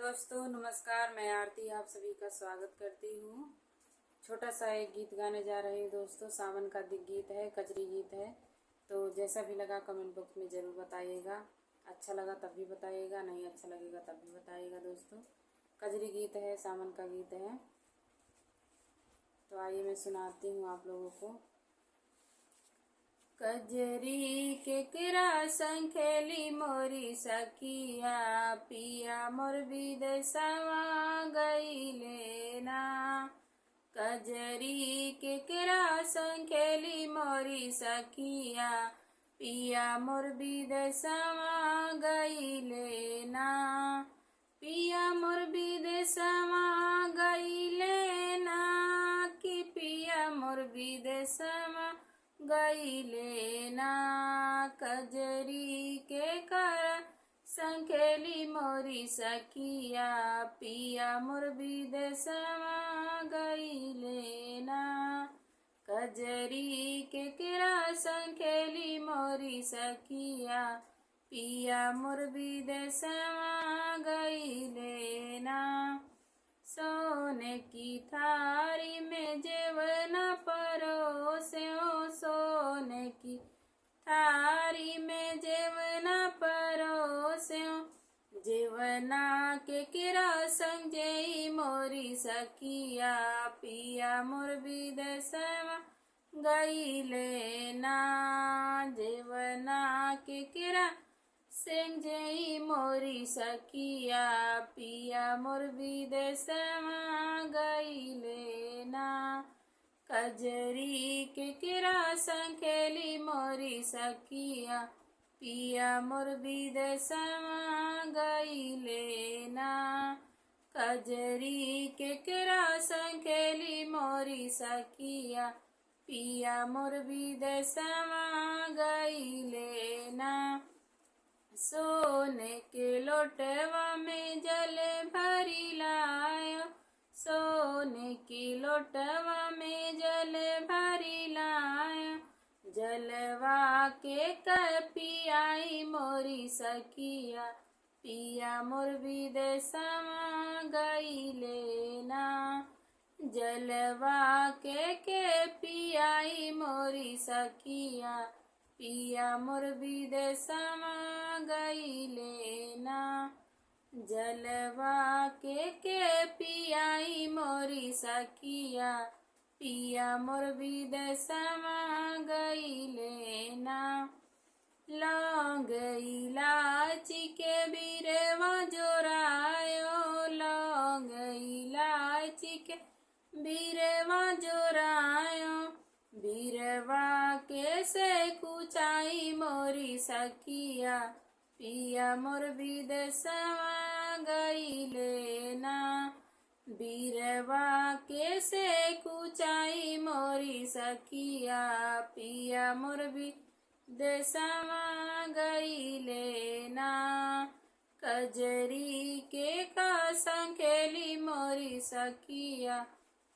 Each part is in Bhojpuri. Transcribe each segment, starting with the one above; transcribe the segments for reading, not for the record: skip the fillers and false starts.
दोस्तों नमस्कार। मैं आरती आप सभी का स्वागत करती हूँ। छोटा सा एक गीत गाने जा रही हूँ दोस्तों। सावन का गीत है, कजरी गीत है। तो जैसा भी लगा कमेंट बॉक्स में ज़रूर बताइएगा। अच्छा लगा तब भी बताइएगा, नहीं अच्छा लगेगा तब भी बताइएगा दोस्तों। कजरी गीत है, सावन का गीत है। तो आइए मैं सुनाती हूँ आप लोगों को। कजरी केकरा संखेली मोरी सखिया, पिया मोर विदेशवा गईले ना। कजरी केकरा संखेली मोरी सखिया, पिया मोर विदेशवा गईले ना। पिया मोर विदेशवा गईले ना, कि पिया मोर विदेशवा गईले ना। कजरी के कर संखेली मोरी सखिया, पिया मोर विदेशवा गईले ना। कजरी के केरा संखेली मोरी सखिया, पिया मोर विदेशवा गईले ना। सोने की थारी में जेवना परोस्यो, सोने की थारी में जेवना परोस्यो। जेवना के केरा संग जेई मोरी सखिया, पिया मोर विदेशवा गईले ना। जेवना के केरा संग जेई मोरी सखिया, पिया मोर विदेशवा गईले ना। कजरी के केरा संखेली मोरी सखिया, पिया मोर विदेशवा गईले ना। कजरी के केरा संखेली मोरी सखिया, पिया मोर विदेशवा गईले ना। सोने के लोटवा में जल भरी लायो, सोने की लोटवा में जल भरी लायो। जलवा के पियाई मोरी सखिया, पिया मोर विदेशवा गईले ना। जलवा के पियाई मोरी सखिया, पिया मोर विदेशवा गईले ना। जलवा के पियाई मोरी सखिया, पिया मोर विदेशवा गईले ना। लौंग इलायची के बिरवा जोरायो, लौंग इलायची के बिरवा जोरायो। बिरवा के से कुचाई मोरी सखिया, पिया मोर विदेशवा गईले ना। बिरवा के से कुचाई मोरी सखिया, पिया मोर विदेशवा गईले ना। कजरी के का संखेली मोरी सखिया,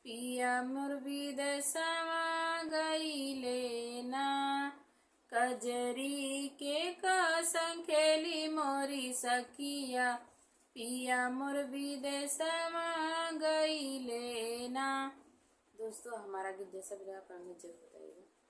पिया मोर विदेशवा गईले ना। कजरी के का संखेली मोरी सखिया, पिया मोर विदेशवा गईले ना। दोस्तों हमारा गीत जैसा भी लगा कमेंट में जरूर बताइएगा।